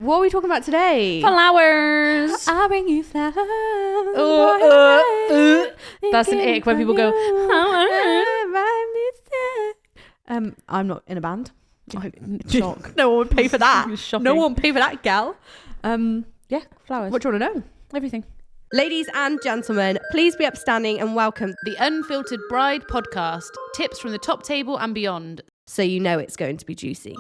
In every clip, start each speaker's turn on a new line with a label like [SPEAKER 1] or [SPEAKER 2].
[SPEAKER 1] What are we talking about today?
[SPEAKER 2] Flowers.
[SPEAKER 1] I'll bring you flowers.
[SPEAKER 2] That's an ick when people go,
[SPEAKER 1] I'm not in a band.
[SPEAKER 2] shock.
[SPEAKER 1] No one would pay for that.
[SPEAKER 2] Shocking.
[SPEAKER 1] No one would pay for that, gal.
[SPEAKER 2] Yeah, flowers.
[SPEAKER 1] What do you want to know?
[SPEAKER 2] Everything.
[SPEAKER 1] Ladies and gentlemen, please be upstanding and welcome
[SPEAKER 2] The Unfiltered Bride Podcast. Tips from the top table and beyond.
[SPEAKER 1] so you know it's going to be juicy.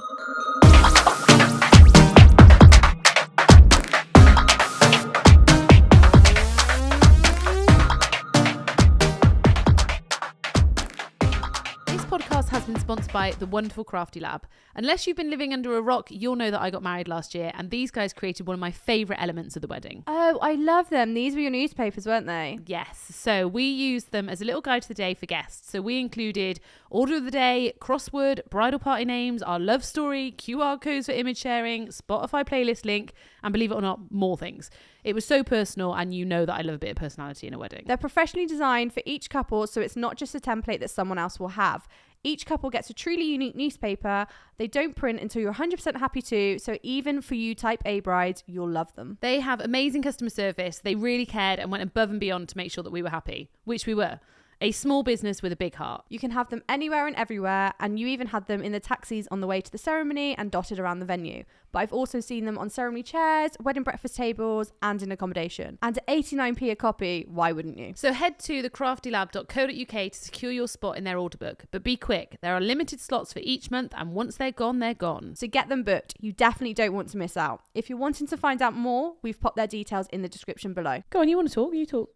[SPEAKER 2] This podcast has been sponsored by the wonderful Crafty Lab. Unless you've been living under a rock, you'll know that I got married last year, and these guys created one of my favourite elements of the wedding.
[SPEAKER 1] Oh, I love them. These were your newspapers, weren't they?
[SPEAKER 2] Yes, so we used them as a little guide to the day for guests. So we included order of the day, crossword, bridal party names, our love story, QR codes for image sharing, Spotify playlist link, and believe it or not, more things. It was so personal, and you know that I love a bit of personality in a wedding.
[SPEAKER 1] They're professionally designed for each couple, so it's not just a template that someone else will have. Each couple gets a truly unique newspaper. They don't print until you're 100% happy to, so even for you type A brides, you'll love them.
[SPEAKER 2] They have amazing customer service. They really cared and went above and beyond to make sure that we were happy, which we were. A small business with a big heart.
[SPEAKER 1] You can have them anywhere and everywhere, and you even had them in the taxis on the way to the ceremony and dotted around the venue. But I've also seen them on ceremony chairs, wedding breakfast tables, and in accommodation. And at 89p a copy, why wouldn't you?
[SPEAKER 2] So head to thecraftylab.co.uk to secure your spot in their order book. But be quick, there are limited slots for each month, and once they're gone, they're gone.
[SPEAKER 1] So get them booked. You definitely don't want to miss out. If you're wanting to find out more, we've popped their details in the description below.
[SPEAKER 2] Go on, you want to talk? You talk.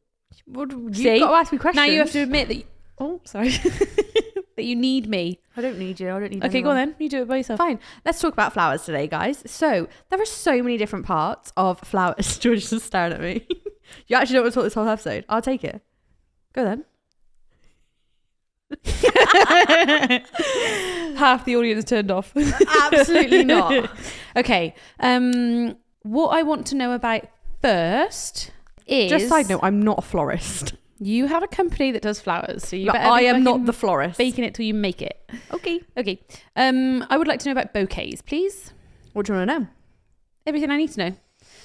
[SPEAKER 1] You've got to ask me questions.
[SPEAKER 2] Now you have to admit that that you need me.
[SPEAKER 1] I don't need you. I don't need
[SPEAKER 2] Okay,
[SPEAKER 1] anyone.
[SPEAKER 2] go on then. You do it by yourself.
[SPEAKER 1] Fine. Let's talk about flowers today, guys. So there are so many different parts of flowers. Georgie's just staring at me. You actually don't want to talk this whole episode. I'll take it. Go then.
[SPEAKER 2] Half the audience turned off.
[SPEAKER 1] Absolutely not.
[SPEAKER 2] Okay. What I want to know about first is...
[SPEAKER 1] Just side note, I'm not a florist.
[SPEAKER 2] You have a company that does flowers, so you
[SPEAKER 1] But
[SPEAKER 2] better
[SPEAKER 1] I
[SPEAKER 2] be
[SPEAKER 1] am not
[SPEAKER 2] fucking
[SPEAKER 1] the florist.
[SPEAKER 2] baking it till you make it.
[SPEAKER 1] Okay.
[SPEAKER 2] Okay. I would like to know about bouquets, please.
[SPEAKER 1] What do you want to know?
[SPEAKER 2] Everything I need to know.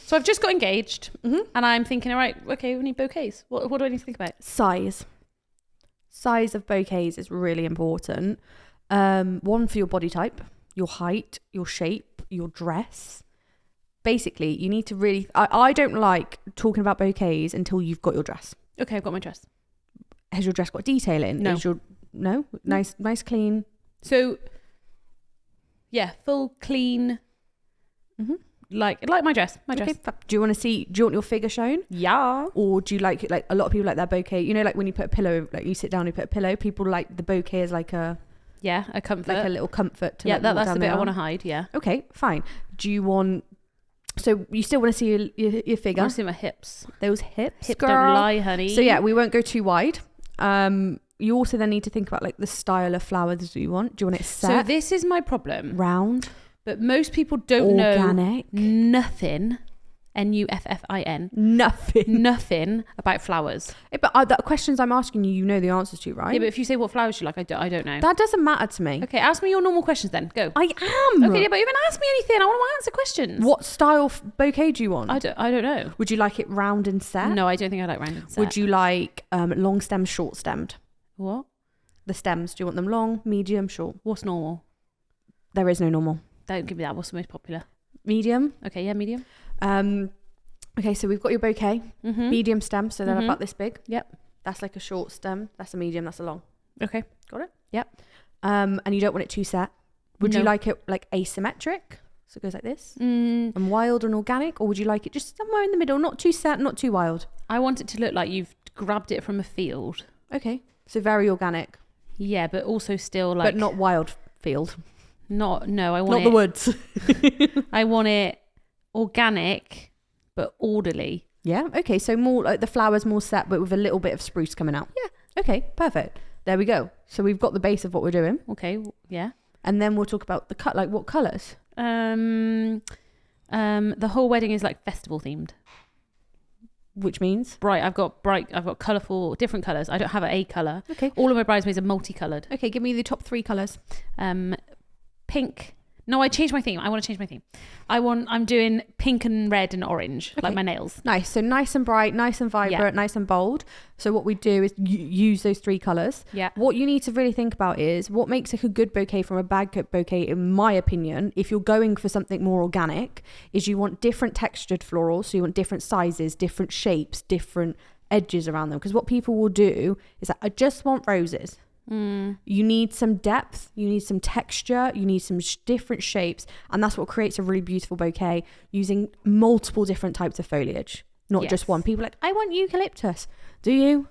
[SPEAKER 2] So I've just got engaged,
[SPEAKER 1] Mm-hmm.
[SPEAKER 2] and I'm thinking, all right, okay, we need bouquets. What do I need to think about?
[SPEAKER 1] Size of bouquets is really important. One for your body type, your height, your shape, your dress. Basically, you need to really... I don't like talking about bouquets until you've got your dress.
[SPEAKER 2] Okay, I've got my dress.
[SPEAKER 1] Has your dress got detail in?
[SPEAKER 2] No.
[SPEAKER 1] No? Nice, clean.
[SPEAKER 2] So, yeah, full, clean, like my dress. My dress.
[SPEAKER 1] Okay. Do you want your figure shown?
[SPEAKER 2] Yeah.
[SPEAKER 1] Or do you like it, like a lot of people like their bouquet? You know, like when you put a pillow, like you sit down and you put a pillow, people like the bouquet as like a...
[SPEAKER 2] Yeah, a comfort.
[SPEAKER 1] Like a little comfort to
[SPEAKER 2] yeah,
[SPEAKER 1] let them walk
[SPEAKER 2] that's
[SPEAKER 1] down
[SPEAKER 2] the bit I
[SPEAKER 1] aisle.
[SPEAKER 2] want to hide, yeah.
[SPEAKER 1] Okay, fine. Do you want... So you still want to see your
[SPEAKER 2] I
[SPEAKER 1] figure?
[SPEAKER 2] want to see my hips.
[SPEAKER 1] Those hips,
[SPEAKER 2] Hips
[SPEAKER 1] girl.
[SPEAKER 2] don't lie, honey.
[SPEAKER 1] So yeah, we won't go too wide. You also then need to think about like the style of flowers you want. Do you want it set?
[SPEAKER 2] So this is my problem.
[SPEAKER 1] Round?
[SPEAKER 2] But most people don't
[SPEAKER 1] Organic?
[SPEAKER 2] know nothing, Nuffin, nothing about flowers.
[SPEAKER 1] But the questions I'm asking you, you know the answers to, right?
[SPEAKER 2] Yeah, but if you say what flowers you like, I don't know.
[SPEAKER 1] That doesn't matter to me.
[SPEAKER 2] Okay, ask me your normal questions then. Go.
[SPEAKER 1] I am.
[SPEAKER 2] Okay, yeah, but you haven't asked me anything. I want to answer questions.
[SPEAKER 1] What style bouquet do you want?
[SPEAKER 2] I don't know.
[SPEAKER 1] Would you like it round and set?
[SPEAKER 2] No, I don't think I like round and set.
[SPEAKER 1] Would you like long stemmed, short stemmed?
[SPEAKER 2] What?
[SPEAKER 1] The stems, do you want them long, medium, short?
[SPEAKER 2] What's normal?
[SPEAKER 1] There is no normal.
[SPEAKER 2] Don't give me that. What's the most popular?
[SPEAKER 1] Medium.
[SPEAKER 2] Okay, yeah, medium.
[SPEAKER 1] Okay, so we've got your bouquet.
[SPEAKER 2] Mm-hmm.
[SPEAKER 1] Medium stem, so they're about this big.
[SPEAKER 2] Yep.
[SPEAKER 1] That's like a short stem. That's a medium. That's a long.
[SPEAKER 2] Okay.
[SPEAKER 1] Got it?
[SPEAKER 2] Yep.
[SPEAKER 1] And you don't want it too set. Would you
[SPEAKER 2] No.
[SPEAKER 1] like it like asymmetric? So it goes like this.
[SPEAKER 2] Mm,
[SPEAKER 1] And wild and organic? Or would you like it just somewhere in the middle? Not too set, not too wild.
[SPEAKER 2] I want it to look like you've grabbed it from a field.
[SPEAKER 1] Okay. So very organic.
[SPEAKER 2] Yeah, but also still like...
[SPEAKER 1] but not wild field.
[SPEAKER 2] I want
[SPEAKER 1] Not
[SPEAKER 2] it...
[SPEAKER 1] the woods.
[SPEAKER 2] I want it organic, but orderly.
[SPEAKER 1] Yeah. Okay. So more like the flowers more set, but with a little bit of spruce coming out. Yeah. Okay. Perfect. There we go. So we've got the base of what we're doing.
[SPEAKER 2] Okay, yeah.
[SPEAKER 1] And then we'll talk about the cut, like what colours?
[SPEAKER 2] The whole wedding is like festival themed.
[SPEAKER 1] Which means?
[SPEAKER 2] I've got colourful, different colours. I don't have a colour.
[SPEAKER 1] Okay.
[SPEAKER 2] All of my bridesmaids are multicoloured.
[SPEAKER 1] Okay, give me the top 3 colours.
[SPEAKER 2] Pink, No, I changed my theme. I want to change my theme. I'm doing pink and red and orange, like my nails.
[SPEAKER 1] Nice. So nice and bright, nice and vibrant, nice and bold. So what we do is use those 3 colours.
[SPEAKER 2] Yeah.
[SPEAKER 1] What you need to really think about is what makes like a good bouquet from a bad bouquet, in my opinion, if you're going for something more organic, is you want different textured florals. So you want different sizes, different shapes, different edges around them. Because what people will do is like, I just want roses. You need some depth, you need some texture, you need some different shapes, and that's what creates a really beautiful bouquet, using multiple different types of foliage, not just one. People are like, I want eucalyptus. Do you?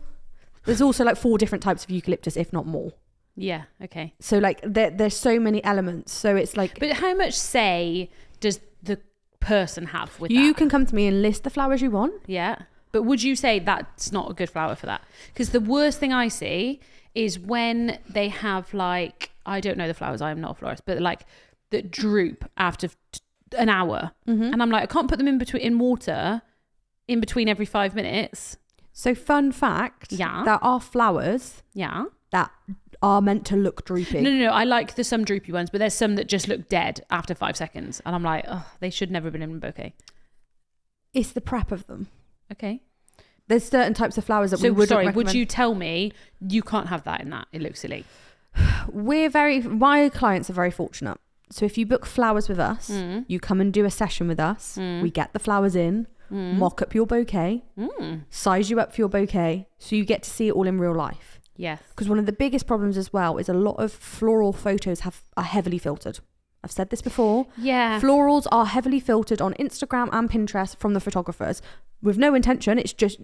[SPEAKER 1] There's also like 4 different types of eucalyptus, if not more.
[SPEAKER 2] Yeah. Okay.
[SPEAKER 1] So like there's so many elements. So it's like,
[SPEAKER 2] but how much say does the person have with
[SPEAKER 1] you
[SPEAKER 2] that?
[SPEAKER 1] can come to me and list the flowers you want.
[SPEAKER 2] Yeah. But would you say that's not a good flower for that? Because the worst thing I see is when they have like, I don't know the flowers, I am not a florist, but like that droop after an hour. And I'm like, I can't put them in water in between every 5 minutes.
[SPEAKER 1] So fun fact, there are flowers that are meant to look droopy.
[SPEAKER 2] No, I like the some droopy ones, but there's some that just look dead after 5 seconds. And I'm like, oh, they should never have been in a bouquet.
[SPEAKER 1] It's the prep of them.
[SPEAKER 2] Okay.
[SPEAKER 1] There's certain types of flowers that we wouldn't recommend.
[SPEAKER 2] Would you tell me you can't have that in that? It looks silly.
[SPEAKER 1] My clients are very fortunate. So if you book flowers with us, you come and do a session with us, we get the flowers in, mock up your bouquet, size you up for your bouquet, so you get to see it all in real life.
[SPEAKER 2] Yes.
[SPEAKER 1] Because one of the biggest problems as well is a lot of floral photos are heavily filtered. I've said this before.
[SPEAKER 2] Yeah.
[SPEAKER 1] Florals are heavily filtered on Instagram and Pinterest from the photographers with no intention. It's just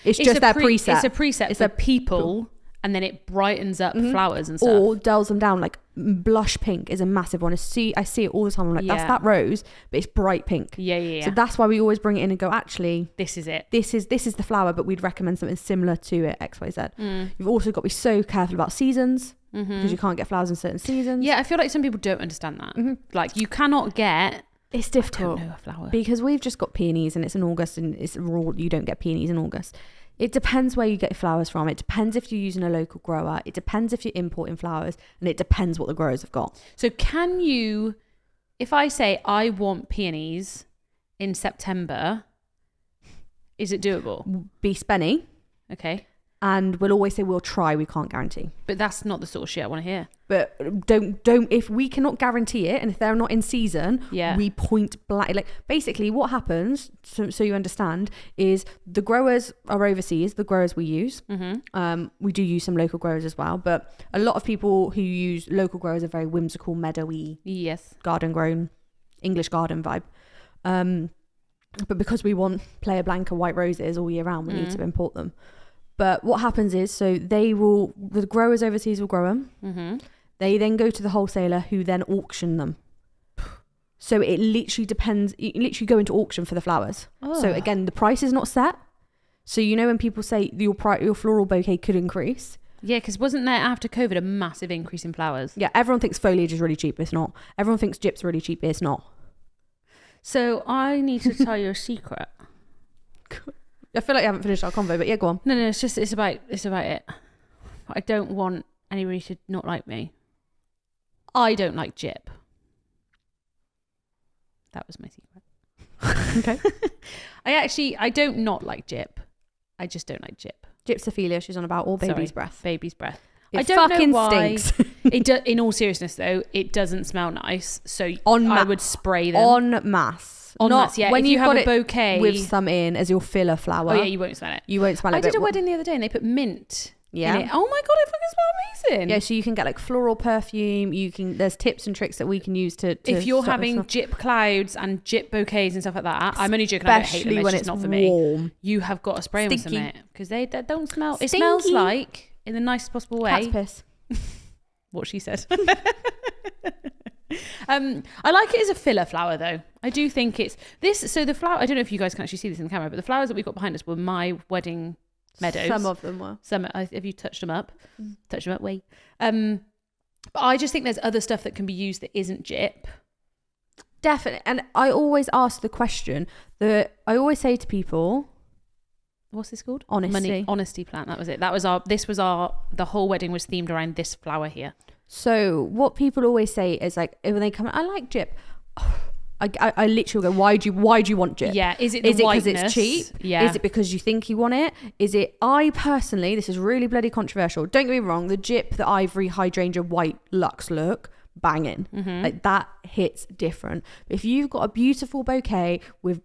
[SPEAKER 1] their preset.
[SPEAKER 2] It's a preset for people, and then it brightens up flowers and stuff.
[SPEAKER 1] Or dulls them down. Like blush pink is a massive one. I see it all the time. I'm like, that's that rose, but it's bright pink.
[SPEAKER 2] Yeah.
[SPEAKER 1] So that's why we always bring it in and go, actually,
[SPEAKER 2] this is it.
[SPEAKER 1] This is the flower, but we'd recommend something similar to it, XYZ. You've also got to be so careful about seasons. Because you can't get flowers in certain seasons.
[SPEAKER 2] Yeah, I feel like some people don't understand that. Like you cannot get.
[SPEAKER 1] It's difficult.
[SPEAKER 2] I don't know a flower
[SPEAKER 1] because we've just got peonies and it's in August and it's raw. You don't get peonies in August. It depends where you get your flowers from. It depends if you're using a local grower. It depends if you're importing flowers, and it depends what the growers have got.
[SPEAKER 2] So can you, if I say I want peonies in September, is it doable?
[SPEAKER 1] Be spenny.
[SPEAKER 2] Okay.
[SPEAKER 1] And we'll always say we'll try, we can't guarantee.
[SPEAKER 2] But that's not the sort of shit I want to hear.
[SPEAKER 1] But don't if we cannot guarantee it, and if they're not in season, we point blank. Like basically what happens, so you understand, is the growers are overseas, the growers we use. We do use some local growers as well, but a lot of people who use local growers are very whimsical, meadowy, garden grown, English garden vibe. But because we want Playa Blanca white roses all year round, we need to import them. But what happens is, so the growers overseas will grow them. They then go to the wholesaler who then auction them. So it literally depends. You literally go into auction for the flowers. So again, the price is not set. So you know when people say your floral bouquet could increase.
[SPEAKER 2] Yeah, because wasn't there after COVID a massive increase in flowers?
[SPEAKER 1] Yeah, everyone thinks foliage is really cheap. It's not. Everyone thinks gyp's really cheap. It's not.
[SPEAKER 2] So I need to tell you a secret.
[SPEAKER 1] I feel like I haven't finished our convo, but yeah, go on.
[SPEAKER 2] No, it's about it. I don't want anybody to not like me. I don't like gyp. That was my secret.
[SPEAKER 1] Okay.
[SPEAKER 2] I don't not like gyp. I just don't like gyp.
[SPEAKER 1] Gypsophilia, she's on about, or baby's breath.
[SPEAKER 2] Baby's breath.
[SPEAKER 1] It
[SPEAKER 2] I don't
[SPEAKER 1] fucking
[SPEAKER 2] know why.
[SPEAKER 1] stinks.
[SPEAKER 2] In all seriousness, though, it doesn't smell nice. So I would spray them
[SPEAKER 1] en masse.
[SPEAKER 2] Yeah.
[SPEAKER 1] When
[SPEAKER 2] if you have a
[SPEAKER 1] it
[SPEAKER 2] bouquet
[SPEAKER 1] with some in as your filler flower.
[SPEAKER 2] Oh yeah, you won't smell it.
[SPEAKER 1] You won't smell it.
[SPEAKER 2] I did a wedding the other day and they put mint.
[SPEAKER 1] Yeah.
[SPEAKER 2] In it. Oh my god, it fucking smells amazing.
[SPEAKER 1] Yeah, so you can get like floral perfume. There's tips and tricks that we can use to
[SPEAKER 2] if you're having gyp clouds and gyp bouquets and stuff like that. I'm only joking. I don't hate them. It's
[SPEAKER 1] when
[SPEAKER 2] just
[SPEAKER 1] it's
[SPEAKER 2] not for
[SPEAKER 1] warm.
[SPEAKER 2] me. You have got to spray them with something because they don't smell.
[SPEAKER 1] Stinky.
[SPEAKER 2] It smells like, in the nicest possible way,
[SPEAKER 1] cat's piss.
[SPEAKER 2] What she said. I like it as a filler flower though. I do think it's this. So the flower, I don't know if you guys can actually see this in the camera, but the flowers that we got behind us were my wedding meadows.
[SPEAKER 1] Some of them were.
[SPEAKER 2] Have you touched them up? Touch them up, wait. But I just think there's other stuff that can be used that isn't gyp.
[SPEAKER 1] Definitely. And I always ask the question that I always say to people,
[SPEAKER 2] what's this called?
[SPEAKER 1] Honesty.
[SPEAKER 2] Honesty plant. That was it. The whole wedding was themed around this flower here.
[SPEAKER 1] So what people always say is like, when they come, I like gyp. I literally go, why do you want gyp?
[SPEAKER 2] Yeah, is it
[SPEAKER 1] because it's cheap?
[SPEAKER 2] Yeah.
[SPEAKER 1] Is it because you think you want it? Is it, I personally, this is really bloody controversial. Don't get me wrong, the gyp, the ivory, hydrangea, white luxe look, banging. Like that hits different. If you've got a beautiful bouquet with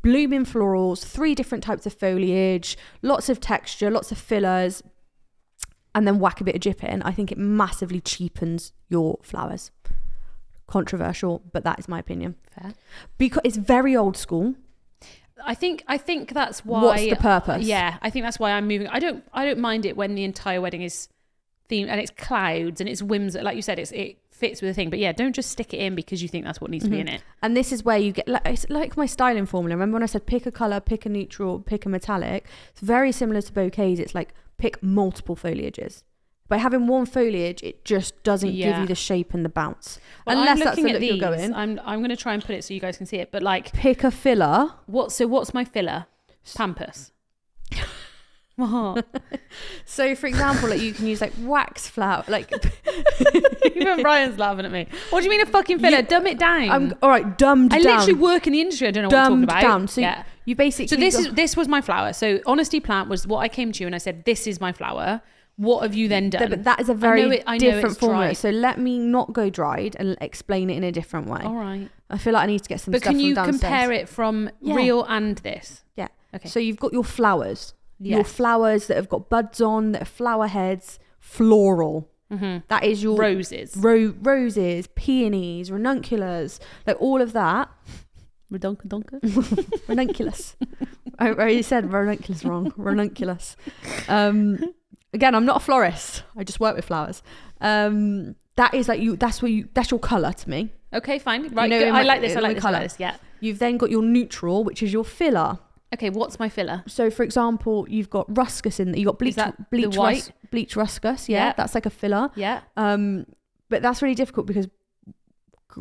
[SPEAKER 1] blooming florals, 3 different types of foliage, lots of texture, lots of fillers, and then whack a bit of gyp in, I think it massively cheapens your flowers. Controversial, but that is my opinion.
[SPEAKER 2] Fair.
[SPEAKER 1] Because it's very old school.
[SPEAKER 2] I think that's why.
[SPEAKER 1] What's the purpose?
[SPEAKER 2] Yeah, I think that's why I'm moving. I don't mind it when the entire wedding is themed and it's clouds and it's whimsical. Like you said, it fits with the thing. But yeah, don't just stick it in because you think that's what needs to be in it.
[SPEAKER 1] And this is where you get, it's like my styling formula. Remember when I said pick a colour, pick a neutral, pick a metallic? It's very similar to bouquets. It's like pick multiple foliages. By having one foliage, it just doesn't give you the shape and the bounce.
[SPEAKER 2] Well,
[SPEAKER 1] unless
[SPEAKER 2] I'm
[SPEAKER 1] that's the
[SPEAKER 2] looking
[SPEAKER 1] look
[SPEAKER 2] at these.
[SPEAKER 1] you're going.
[SPEAKER 2] I'm going to try and put it so you guys can see it. But like,
[SPEAKER 1] pick a filler.
[SPEAKER 2] What's my filler? Pampers. What?
[SPEAKER 1] So, for example, like you can use like wax flower, like.
[SPEAKER 2] Even Brian's laughing at me. What do you mean a fucking filler? Dumb it down.
[SPEAKER 1] All right, dumbed down.
[SPEAKER 2] I literally work in the industry. I don't know what I'm talking about.
[SPEAKER 1] Down. So you basically.
[SPEAKER 2] So this was my flower. So Honesty Plant was what I came to you and I said, this is my flower. What have you then done?
[SPEAKER 1] But that is a very different formula.
[SPEAKER 2] Dried.
[SPEAKER 1] So let me not go dried and explain it in a different way.
[SPEAKER 2] All right.
[SPEAKER 1] I feel like I need to get some
[SPEAKER 2] but
[SPEAKER 1] stuff from downstairs.
[SPEAKER 2] But can you compare it from real and this?
[SPEAKER 1] Yeah.
[SPEAKER 2] Okay.
[SPEAKER 1] So you've got your flowers.
[SPEAKER 2] Yes.
[SPEAKER 1] Your flowers that have got buds on, that are flower heads, floral. That is your...
[SPEAKER 2] Roses.
[SPEAKER 1] Roses, peonies, ranunculus, like all of that. Ranunculus. I already said ranunculus wrong. Ranunculus. Again, I'm not a florist. I just work with flowers. That is like you. That's your colour to me.
[SPEAKER 2] Okay, fine. Right.
[SPEAKER 1] You know,
[SPEAKER 2] I like this. I like this. Yeah.
[SPEAKER 1] You've then got your neutral, which is your filler.
[SPEAKER 2] Okay, what's my filler?
[SPEAKER 1] So, for example, you've got ruscus in. You got bleach ruscus. Yeah, that's like a filler.
[SPEAKER 2] Yeah.
[SPEAKER 1] But that's really difficult because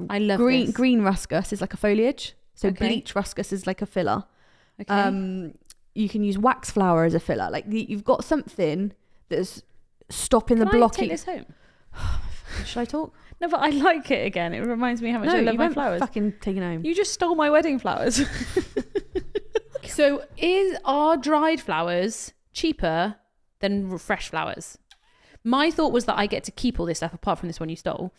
[SPEAKER 2] I love
[SPEAKER 1] green ruscus is like a foliage. So bleach ruscus is like a filler. Okay. You can use wax flower as a filler. Like you've got something that's stopping the blocking.
[SPEAKER 2] Can I take this home?
[SPEAKER 1] Should I talk?
[SPEAKER 2] No, but I like it again. It reminds me how much I love my flowers.
[SPEAKER 1] Fucking taking home.
[SPEAKER 2] You just stole my wedding flowers. So are dried flowers cheaper than fresh flowers? My thought was that I get to keep all this stuff apart from this one you stole.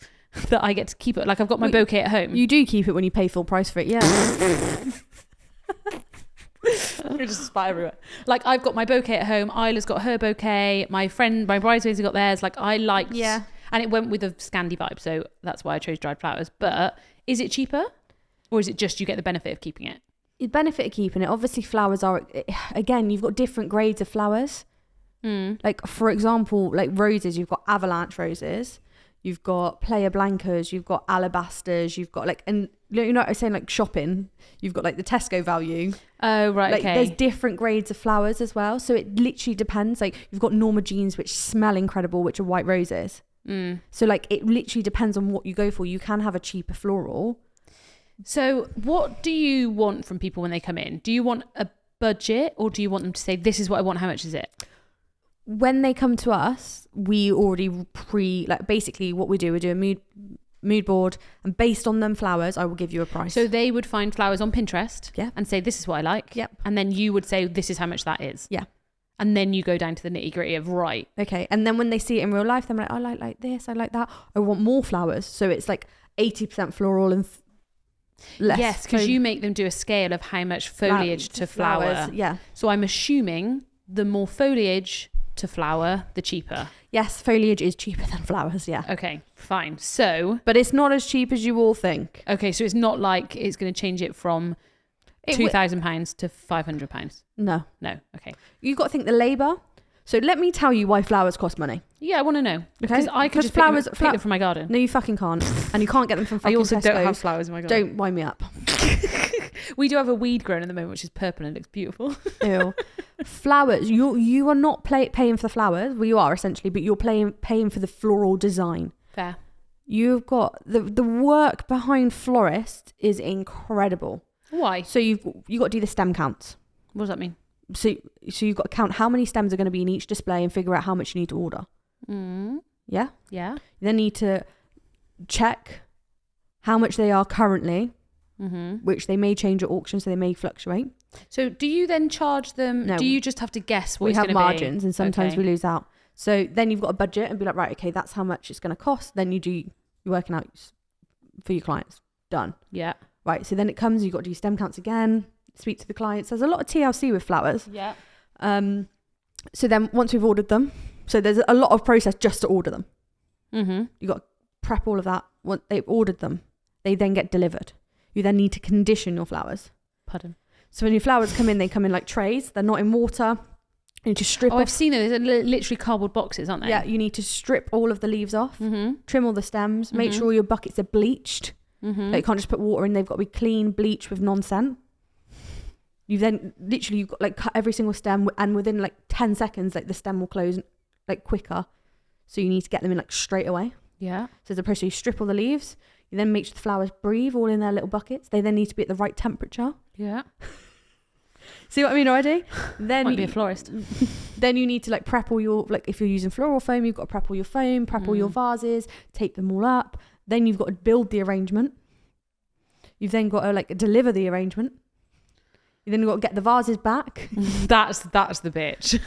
[SPEAKER 2] That I get to keep it. Like I've got my bouquet at home.
[SPEAKER 1] You do keep it when you pay full price for it, yeah.
[SPEAKER 2] You're just spat everywhere. Like I've got my bouquet at home. Isla's got her bouquet. My bridesmaids have got theirs. Like I liked, and it went with a Scandi vibe, so that's why I chose dried flowers. But is it cheaper, or is it just you get the benefit of keeping it? The
[SPEAKER 1] benefit of keeping it. Obviously, flowers are again. You've got different grades of flowers. Like for example, like roses. You've got avalanche roses. You've got player blancas, you've got alabasters, you've got like, and you know what I was saying, like shopping, you've got like the Tesco value.
[SPEAKER 2] Oh, right,
[SPEAKER 1] like,
[SPEAKER 2] okay.
[SPEAKER 1] There's different grades of flowers as well. So it literally depends. Like you've got Norma Jeans, which smell incredible, which are white roses. So like it literally depends on what you go for. You can have a cheaper floral.
[SPEAKER 2] So what do you want from people when they come in? Do you want a budget or do you want them to say, this is what I want, how much is it?
[SPEAKER 1] When they come to us, we already basically what we do a mood board, and based on them flowers, I will give you a price.
[SPEAKER 2] So they would find flowers on Pinterest, and say, this is what I like.
[SPEAKER 1] Yep.
[SPEAKER 2] And then you would say, this is how much that is.
[SPEAKER 1] Yeah.
[SPEAKER 2] And then you go down to the nitty gritty of right.
[SPEAKER 1] Okay. And then when they see it in real life, they're like, I like this, I like that. I want more flowers. So it's like 80% floral and less.
[SPEAKER 2] Yes, because you make them do a scale of how much foliage to flower.
[SPEAKER 1] Flowers, yeah.
[SPEAKER 2] So I'm assuming the more foliage to flower, the cheaper.
[SPEAKER 1] Yes, foliage is cheaper than flowers, yeah.
[SPEAKER 2] Okay, fine. So,
[SPEAKER 1] but it's not as cheap as you all think.
[SPEAKER 2] Okay, so it's not like it's going to change it from £2,000 to £500.
[SPEAKER 1] No,
[SPEAKER 2] okay.
[SPEAKER 1] You've got to think the labour. So let me tell you why flowers cost money.
[SPEAKER 2] Yeah, I want to know.
[SPEAKER 1] Because
[SPEAKER 2] I could just pick them from my garden.
[SPEAKER 1] No, you fucking can't. And you can't get them from fucking
[SPEAKER 2] I also
[SPEAKER 1] Tesco's.
[SPEAKER 2] don't have flowers in my garden.
[SPEAKER 1] Don't wind me up.
[SPEAKER 2] We do have a weed growing at the moment, which is purple and looks beautiful.
[SPEAKER 1] Ew. Flowers. You are not paying for the flowers. Well, you are essentially, but you're paying for the floral design.
[SPEAKER 2] Fair.
[SPEAKER 1] You've got the work behind florist is incredible.
[SPEAKER 2] Why?
[SPEAKER 1] So you've got to do the stem counts.
[SPEAKER 2] What does that mean?
[SPEAKER 1] So you've got to count how many stems are going to be in each display and figure out how much you need to order. Yeah.
[SPEAKER 2] Yeah.
[SPEAKER 1] You then need to check how much they are currently, which they may change at auction, so they may fluctuate.
[SPEAKER 2] So do you then charge them?
[SPEAKER 1] No.
[SPEAKER 2] Do you just have to guess what
[SPEAKER 1] We
[SPEAKER 2] it's
[SPEAKER 1] have
[SPEAKER 2] going to be?
[SPEAKER 1] margins, and sometimes we lose out. So then you've got a budget and be like, right, okay, that's how much it's going to cost. Then you're working out for your clients. Done.
[SPEAKER 2] Yeah.
[SPEAKER 1] Right. So then it comes, you've got to do stem counts again, speak to the clients. There's a lot of TLC with flowers.
[SPEAKER 2] Yeah.
[SPEAKER 1] So then once we've ordered them, so there's a lot of process just to order them. You've got to prep all of that. Once they've ordered them, they then get delivered. You then need to condition your flowers.
[SPEAKER 2] Pardon.
[SPEAKER 1] So when your flowers come in, they come in like trays. They're not in water. You need to strip off.
[SPEAKER 2] I've seen it. There's literally cardboard boxes, aren't they?
[SPEAKER 1] Yeah, you need to strip all of the leaves off, trim all the stems, make sure your buckets are bleached. Like you can't just put water in. They've got to be clean, bleached with non-scent. You've got like cut every single stem, and within like 10 seconds, like the stem will close like quicker. So you need to get them in like straight away.
[SPEAKER 2] Yeah.
[SPEAKER 1] So as opposed to you strip all the leaves, you then make sure the flowers breathe all in their little buckets. They then need to be at the right temperature.
[SPEAKER 2] Yeah.
[SPEAKER 1] See what I mean already? Then
[SPEAKER 2] Might be a florist.
[SPEAKER 1] Then you need to like prep all your, like if you're using floral foam, you've got to prep all your foam, prep all your vases, tape them all up. Then you've got to build the arrangement. You've then got to like deliver the arrangement. You then got to get the vases back.
[SPEAKER 2] That's the bitch.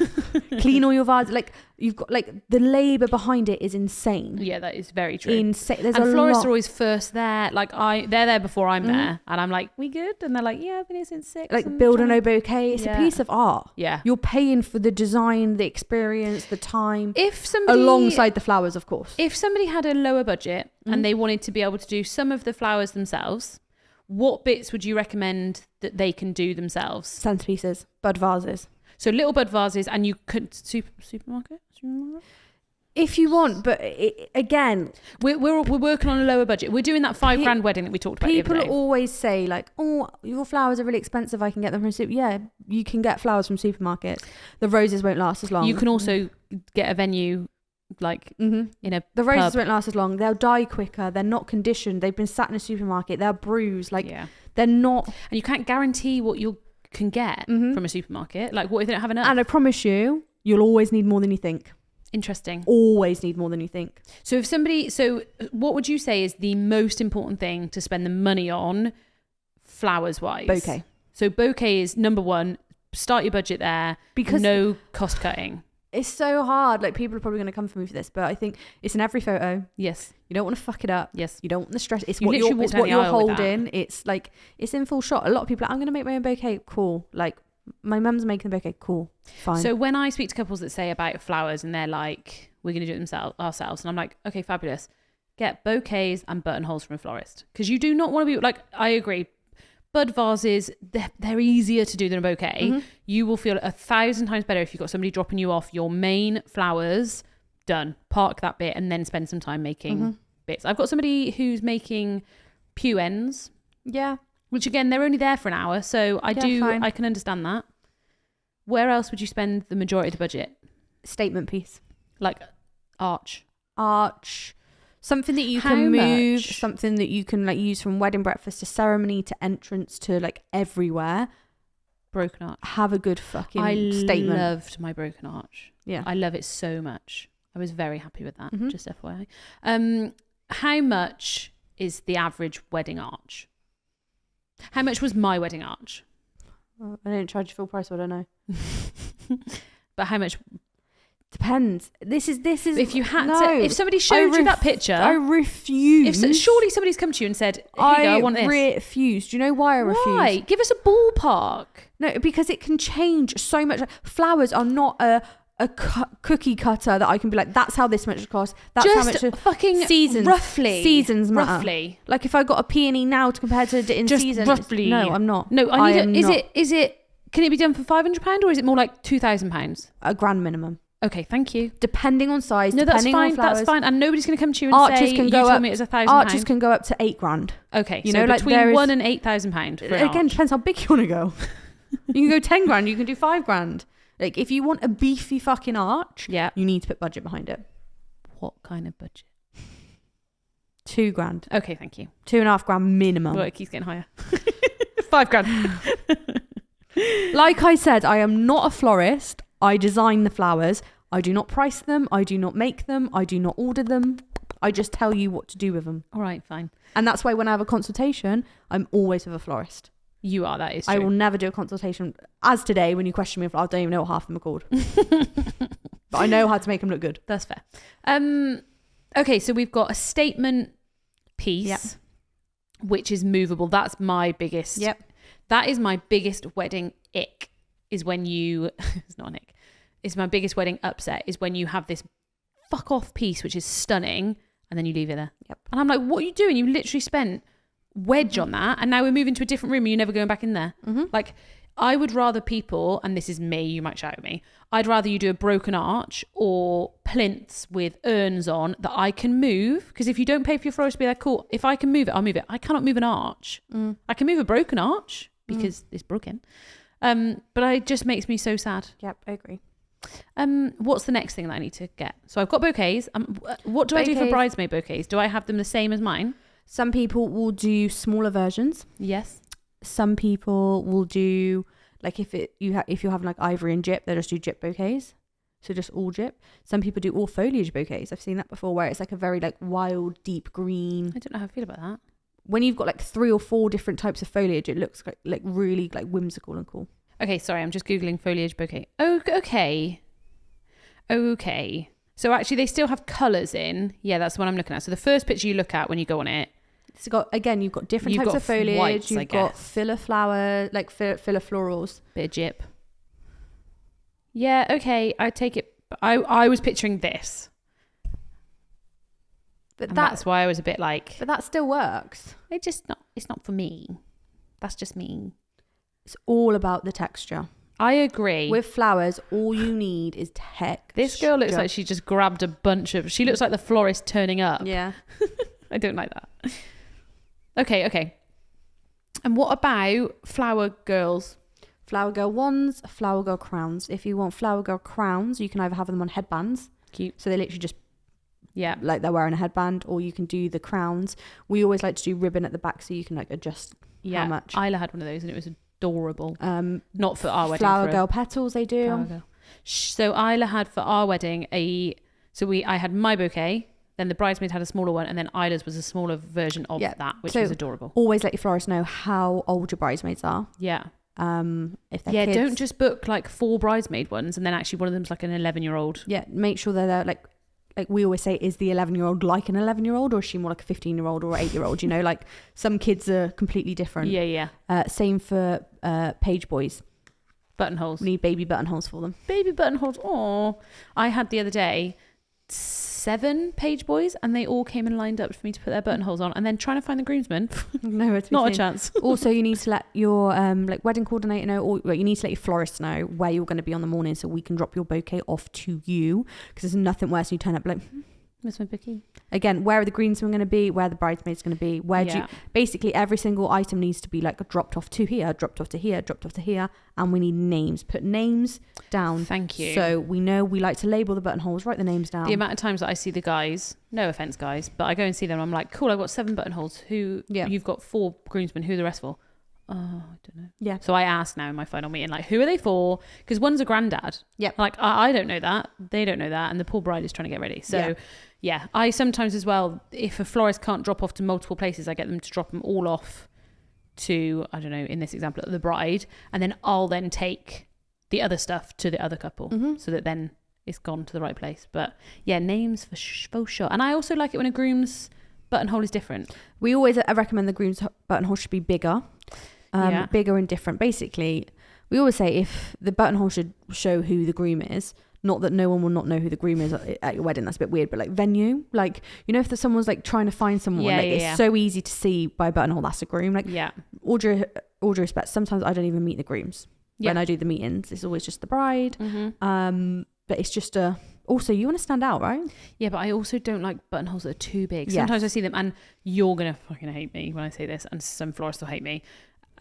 [SPEAKER 1] Clean all your vases. Like you've got like the labour behind it is insane.
[SPEAKER 2] Yeah, that is very true.
[SPEAKER 1] Insane. There's
[SPEAKER 2] and
[SPEAKER 1] a
[SPEAKER 2] florists
[SPEAKER 1] lot.
[SPEAKER 2] are always first there. Like they're there before I'm there, and I'm like, "We good?" And they're like, "Yeah, I've been here since 6."
[SPEAKER 1] Like build a bouquet. It's a piece of art.
[SPEAKER 2] Yeah,
[SPEAKER 1] you're paying for the design, the experience, the time.
[SPEAKER 2] If somebody
[SPEAKER 1] alongside the flowers, of course.
[SPEAKER 2] If somebody had a lower budget and they wanted to be able to do some of the flowers themselves, what bits would you recommend that they can do themselves?
[SPEAKER 1] Centerpieces, bud vases.
[SPEAKER 2] So little bud vases, and you could supermarket?
[SPEAKER 1] If you want, but again,
[SPEAKER 2] we're working on a lower budget. We're doing that $5,000 wedding that we talked about.
[SPEAKER 1] People always say like, "Oh, your flowers are really expensive. I can get them from super." Yeah, you can get flowers from supermarkets. The roses won't last as long.
[SPEAKER 2] You can also get a venue like in a
[SPEAKER 1] the roses
[SPEAKER 2] pub.
[SPEAKER 1] won't last as long. They'll die quicker. They're not conditioned. They've been sat in a supermarket. They're bruised. Like they're not.
[SPEAKER 2] And you can't guarantee what you can get from a supermarket. Like what if they don't have enough?
[SPEAKER 1] And I promise you, you'll always need more than you think.
[SPEAKER 2] Interesting.
[SPEAKER 1] Always need more than you think.
[SPEAKER 2] So what would you say is the most important thing to spend the money on flowers wise?
[SPEAKER 1] Bouquet.
[SPEAKER 2] So bouquet is number one. Start your budget there because no cost cutting.
[SPEAKER 1] It's so hard. Like people are probably going to come for me for this, but I think it's in every photo.
[SPEAKER 2] Yes.
[SPEAKER 1] You don't want to fuck it up.
[SPEAKER 2] Yes.
[SPEAKER 1] You don't want the stress. It's
[SPEAKER 2] You
[SPEAKER 1] what
[SPEAKER 2] literally
[SPEAKER 1] you're holding. It's like, it's in full shot. A lot of people are like, I'm going to make my own bouquet. Cool. Like my mum's making a bouquet. Cool. Fine.
[SPEAKER 2] So when I speak to couples that say about flowers and they're like, we're going to do it ourselves. And I'm like, okay, fabulous. Get bouquets and buttonholes from a florist. Because you do not want to be like, I agree. Bud vases, they're easier to do than a bouquet. You will feel 1,000 times better if you've got somebody dropping you off your main flowers. Done. Park that bit and then spend some time making bits. I've got somebody who's making pew ends.
[SPEAKER 1] Yeah.
[SPEAKER 2] Which again, they're only there for an hour. So I can understand that. Where else would you spend the majority of the budget?
[SPEAKER 1] Statement piece.
[SPEAKER 2] Like arch.
[SPEAKER 1] Something that you can move, something that you can like use from wedding breakfast to ceremony to entrance to like everywhere.
[SPEAKER 2] Broken arch.
[SPEAKER 1] Have a good fucking statement.
[SPEAKER 2] I loved my broken arch.
[SPEAKER 1] Yeah.
[SPEAKER 2] I love it so much. I was very happy with that, just FYI. How much is the average wedding arch? How much was my wedding arch?
[SPEAKER 1] I don't charge you full price, but I don't know.
[SPEAKER 2] But how much?
[SPEAKER 1] Depends. This is.
[SPEAKER 2] If you had to, if somebody showed you that picture,
[SPEAKER 1] I refuse.
[SPEAKER 2] Surely somebody's come to you and said, I want this.
[SPEAKER 1] I refuse. Do you know why I refuse?
[SPEAKER 2] Why? Give us a ballpark.
[SPEAKER 1] No, because it can change so much. Flowers are not a cookie cutter that I can be like, that's how this much costs. That's
[SPEAKER 2] just
[SPEAKER 1] how much
[SPEAKER 2] fucking
[SPEAKER 1] seasons.
[SPEAKER 2] Roughly.
[SPEAKER 1] Seasons matter.
[SPEAKER 2] Roughly.
[SPEAKER 1] Like if I got a peony now to compare to in
[SPEAKER 2] just
[SPEAKER 1] season.
[SPEAKER 2] Roughly.
[SPEAKER 1] No, I'm not.
[SPEAKER 2] No, is it? Can it be done for £500 or is it more like £2,000?
[SPEAKER 1] £1,000 minimum.
[SPEAKER 2] Okay, thank you.
[SPEAKER 1] Depending on size,
[SPEAKER 2] no, that's
[SPEAKER 1] depending
[SPEAKER 2] fine.
[SPEAKER 1] on flowers.
[SPEAKER 2] That's fine, and nobody's going to come to you and say you told me it was £1,000.
[SPEAKER 1] Arches can go up to £8,000.
[SPEAKER 2] Okay,
[SPEAKER 1] you
[SPEAKER 2] so
[SPEAKER 1] know, like
[SPEAKER 2] between £1,000 and £8,000.
[SPEAKER 1] Again, depends how big you want to go. You can go £10,000. You can do £5,000. Like if you want a beefy fucking arch, you need to put budget behind it.
[SPEAKER 2] What kind of budget?
[SPEAKER 1] £2,000.
[SPEAKER 2] Okay, thank you.
[SPEAKER 1] £2,500 minimum.
[SPEAKER 2] Well, it keeps getting higher. £5,000.
[SPEAKER 1] Like I said, I am not a florist. I design the flowers. I do not price them. I do not make them. I do not order them. I just tell you what to do with them.
[SPEAKER 2] All right, fine.
[SPEAKER 1] And that's why when I have a consultation, I'm always with a florist.
[SPEAKER 2] You are, that is true.
[SPEAKER 1] I will never do a consultation. As today, when you question me, I don't even know what half of them are called. But I know how to make them look good.
[SPEAKER 2] That's fair. Okay, so we've got a statement piece, which is movable. That's my biggest.
[SPEAKER 1] Yep.
[SPEAKER 2] That is my biggest wedding ick. Is when you. It's not an ick. It's my biggest wedding upset. Is when you have this fuck off piece, which is stunning, and then you leave it there.
[SPEAKER 1] Yep.
[SPEAKER 2] And I'm like, what are you doing? You literally spent wedge on that, and now we're moving to a different room and you're never going back in there. Like, I would rather people, and this is me, you might shout at me, I'd rather you do a broken arch or plinths with urns on that I can move, because if you don't pay for your florist to be there, cool, if I can move it, I'll move it. I cannot move an arch. I can move a broken arch because it's broken, but it just makes me so sad.
[SPEAKER 1] Yep, I agree.
[SPEAKER 2] What's the next thing that I need to get? So I've got bouquets. What do I do for bridesmaid bouquets? Do I have them the same as mine?
[SPEAKER 1] Some people will do smaller versions.
[SPEAKER 2] Yes.
[SPEAKER 1] Some people will do, like, if you're having like ivory and gyp, they'll just do gyp bouquets. So just all gyp. Some people do all foliage bouquets. I've seen that before, where it's like a very like wild, deep green.
[SPEAKER 2] I don't know how I feel about that.
[SPEAKER 1] When you've got like 3 or 4 different types of foliage, it looks like really like whimsical and cool.
[SPEAKER 2] Okay, sorry, I'm just Googling foliage bouquet. Oh, okay. So actually they still have colours in. Yeah, that's the one I'm looking at. So the first picture you look at when you go on it.
[SPEAKER 1] So you've got different types of foliage.
[SPEAKER 2] Whites,
[SPEAKER 1] you've got filler flower, like filler florals.
[SPEAKER 2] Bit of gyp. Yeah, okay, I take it. I was picturing this.
[SPEAKER 1] But
[SPEAKER 2] that's why I was a bit like...
[SPEAKER 1] But that still works.
[SPEAKER 2] It's not for me. That's just me.
[SPEAKER 1] It's all about the texture.
[SPEAKER 2] I agree.
[SPEAKER 1] With flowers, all you need is texture.
[SPEAKER 2] This girl looks like she just grabbed a bunch of... She looks like the florist turning up.
[SPEAKER 1] Yeah.
[SPEAKER 2] I don't like that. Okay. And what about flower girls?
[SPEAKER 1] Flower girl wands, flower girl crowns. If you want flower girl crowns, you can either have them on headbands.
[SPEAKER 2] Cute.
[SPEAKER 1] So they literally just... Yeah. Like they're wearing a headband, or you can do the crowns. We always like to do ribbon at the back so you can like adjust how much.
[SPEAKER 2] Isla had one of those and it was adorable. Not for our wedding.
[SPEAKER 1] Flower girl petals they do.
[SPEAKER 2] So Isla had for our wedding I had my bouquet, then the bridesmaid had a smaller one, and then Isla's was a smaller version of that, which was adorable.
[SPEAKER 1] Always let your florist know how old your bridesmaids are.
[SPEAKER 2] Yeah.
[SPEAKER 1] If they're kids.
[SPEAKER 2] Don't just book like 4 bridesmaid ones and then actually one of them's like an 11-year-old.
[SPEAKER 1] Yeah, make sure they're like we always say, is the 11-year-old like an 11-year-old, or is she more like a 15-year-old or 8-year-old? You know, like some kids are completely different.
[SPEAKER 2] Yeah.
[SPEAKER 1] Same for page boys.
[SPEAKER 2] Buttonholes.
[SPEAKER 1] We need baby buttonholes for them.
[SPEAKER 2] Baby buttonholes. Oh, I had the other day 7 page boys, and they all came and lined up for me to put their buttonholes on, and then trying to find the groomsmen.
[SPEAKER 1] No,
[SPEAKER 2] not a chance.
[SPEAKER 1] Also, you need to let your like wedding coordinator know, or you need to let your florist know where you're going to be on the morning, so we can drop your bouquet off to you. Because there's nothing worse than you turn up like,
[SPEAKER 2] where's my bouquet?
[SPEAKER 1] Again, where are the groomsmen going to be? Where are the bridesmaids going to be? Basically every single item needs to be like dropped off to here, dropped off to here, dropped off to here, and we need names. Put names down.
[SPEAKER 2] Thank you.
[SPEAKER 1] So we know we like to label the buttonholes, write the names down.
[SPEAKER 2] The amount of times that I see the guys, no offense guys, but I go and see them, I'm like, cool, I've got 7 buttonholes. You've got 4 groomsmen, who are the rest for? Oh, I don't know. Yeah. So I ask now in my final meeting, like, who are they for? Because one's a granddad.
[SPEAKER 1] Yeah.
[SPEAKER 2] Like, I don't know that. They don't know that. And the poor bride is trying to get ready. So, yeah. I sometimes as well, if a florist can't drop off to multiple places, I get them to drop them all off to, I don't know, in this example, the bride. And then I'll then take the other stuff to the other couple so that then it's gone to the right place. But yeah, names for sure. And I also like it when a groom's buttonhole is different.
[SPEAKER 1] We always recommend the groom's buttonhole should be bigger. Bigger and different. Basically, we always say if the buttonhole should show who the groom is, not that no one will not know who the groom is at your wedding, that's a bit weird, but like venue, like, you know, if someone's like trying to find someone, it's so easy to see by a buttonhole that's a groom. Like, all due respect, sometimes I don't even meet the grooms when I do the meetings. It's always just the bride. But it's just also, you want to stand out, right? Yeah, but I also don't like buttonholes that are too big. Sometimes I see them, and you're gonna fucking hate me when I say this, and some florists will hate me.